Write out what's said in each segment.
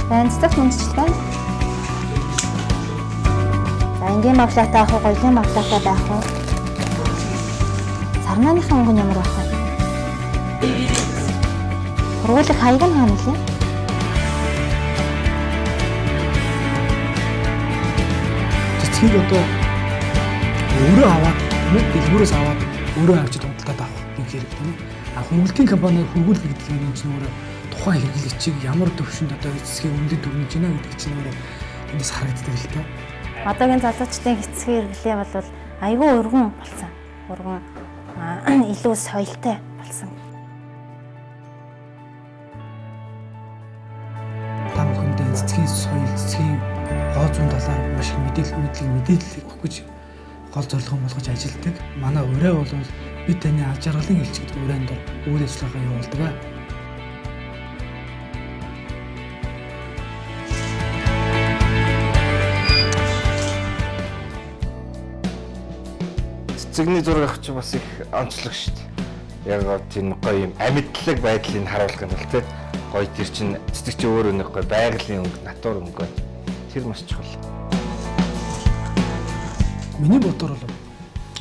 байна. Цэцэг мөнчилтэй. За энгийн маглаатай авах уу, гоёлын маглаатай байх уу? Сарнааныхаа өнгө нь ямар байх вэ? Хургуулах хаяг нь хаана вэ? Цэцгийг одоо өөрөө аваад, дэлгүүрээс аваад өөрөө авчид худалдаад авах нэг хэрэг тийм ээ. Хөрвүүлтийн компаниар хөрвүүлэх гэдэг нь чинь өөрөө тухайн хэрэглэгчийг ямар төвшөнд одоо цэцгийг үндэд дүрнэж байна гэдэг чинь өөрөө эндээс харагддаг л тоо. Одоогийн залуучдын эцгийн хэрэглээ бол айгүй өргөн болсон. Өргөн илүү соёлтой болсон. Та бүхэндээ цэцгийн соёл, цэцгийн гоо зүүн талаар маш их мэдээлэл өгөх гэж гол зорилго болгож ажилладаг. Манай өрөө бол бид таны аж аргалын элчигт өрөөнд үйл ажиллагаа явуулдаг. Цэцэгний зураг авах чинь бас их онцлог шүү дээ. Яг тийм гоё юм амьдлаг байдлыг харуулах юм бол тэ гоё тэр чинь цэцэг чи өөрөө нэг гоё байгалийн өнгө, натур өнгө. Тэр маш чухал. Миний бодоор бол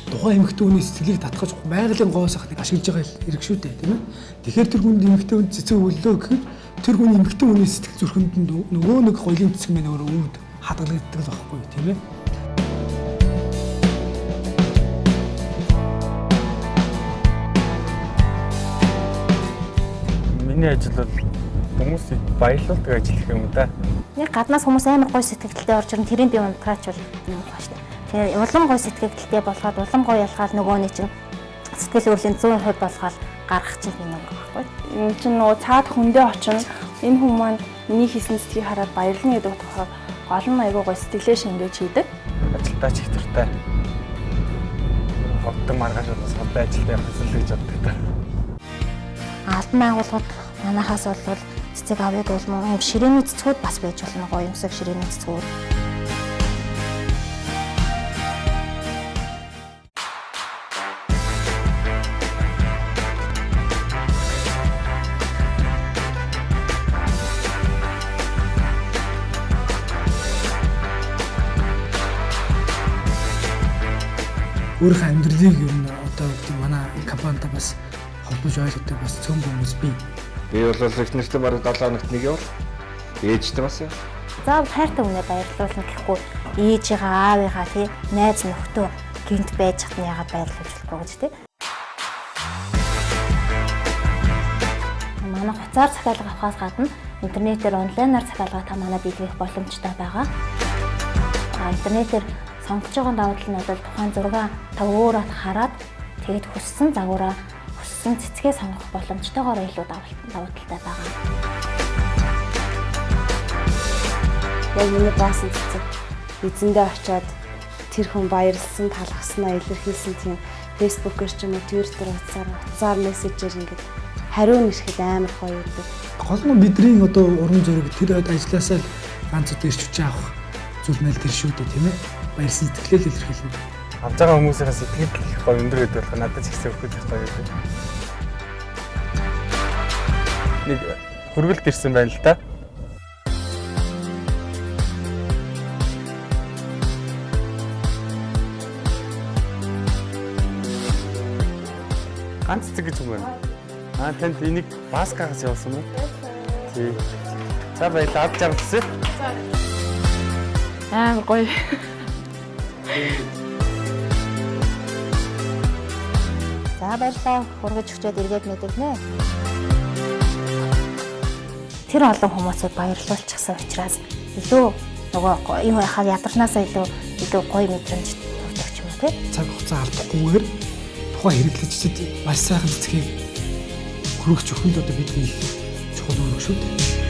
тухайн эмэгтэй хүний сэтгэлийг татгаж байгалийн гоо сайхныг ашиглаж байгаа хэрэг шүү дээ, тийм ээ. Тэгэхээр тэр хүнд эмэгтэй хүн цэцэг өглөө гэхэд тэр хүн эмэгтэй хүний сэтгэл зүрхэнд нөгөө нэг гоёлын цэцэг мэн өөрөө өвд хадгалагддаг л байхгүй, тийм ээ. Миний ажил бол хүмүүсийг баярлуулдаг ажил гэх юм да. Нэг гаднаас хүмүүс амар гоё сэтгэлдээ орж ирэн тэрийн би унтраач бол юм байна шүү дээ. Тэгээ улам гоё сэтгэлдээ болгоод улам гоё ялгаал нөгөөний чинь сэтгэл хөдлөлийн 100% болгоод гаргах чинь нэг байхгүй. Энд чинь нөгөө цаад хүндээ очино. Энэ хүн маань миний хийсэн цэцгийг хараад баярлна гэдэг утгаар гол нь айгүй гоё сэтгэлээ шингээж хийдэг. Ажилдаа ч ихтэй. Ховдог маргаашаас ховтой ажилд явах гэсэн гэж боддог та. Албан байгууллагууд манайхаас бол цэцэг авъяг бол ширээний цэцгүүд бас байж болно. Гоё юмсаг ширээний цэцгүүд. Өөрийнхөө амьдралыг ер нь одоо гэдэг манай компанитай бас холбож ойлгодог бас цөөн хүмүүс бий. Би бол их нэртэй бараг 7 хоногт нэг явал. Ээжтэй бас яа. Заавал хайртай хүнээ баярлуулна гэхгүй ээжийнхээ аавынхаа тий найз нөхдөө гинт байж чадна яагаад баярлуулж болохгүй гэж тий. Манай хуцаар захиалга авахаас гадна интернетээр онлайнаар захиалга та манад илгээх боломжтой байгаа. Интернетээр сонгож байгаа давуу тал нь бол тухайн зураг та өөрөө хараад тэгэд хүссэн загвараа хүссэн цэцгээ сонгох боломжтойгоор илүү давуу талтай байгаа. Яг миний баасан цэцэг эзэндээ очиод тэр хүн баярлсан, талхаснаа илэрхийлсэн тийм фэйсбүүкээр ч юм уу твиттер утсаар мессежээр ингээд хариу нэрэхэд амар гоё байдаг. Гол нь бидний одоо уран зураг тэр ажилласаа ганц удаа ирч хүч авах зүйл мэл тэр шүү дээ, тийм ээ. Баярсан сэтгэлээ илэрхийлнэ. Авж байгаа хүмүүсээс сэтгэл гоё өндөр гэдэг бол надад ч ихсэн өгөх гоё гэдэг. Нэг хөргөлт ирсэн байна л да. Ганц цэцэг гэж юм байна. Танд энийг Баскагаас явуулсан уу? Тий. За баярлалаа. Авч явчихсан. Амар гоё. За баярлалаа. Хургаж өчөөд эргээд мэдэгнэ. Тэр олон хүмүүсийг баярлуулчихсан учраас илүү нөгөө юу яхаа ядарнаасаа илүү гоё мэдрэмж төрдөг ч юм уу тий. Цаг хугацаа алдахгүйгээр тухайн хэрэглэгчдэд маш сайхан цэцгийг хөргөж өгөх нь одоо бидний чухал үүрэг шүү дээ.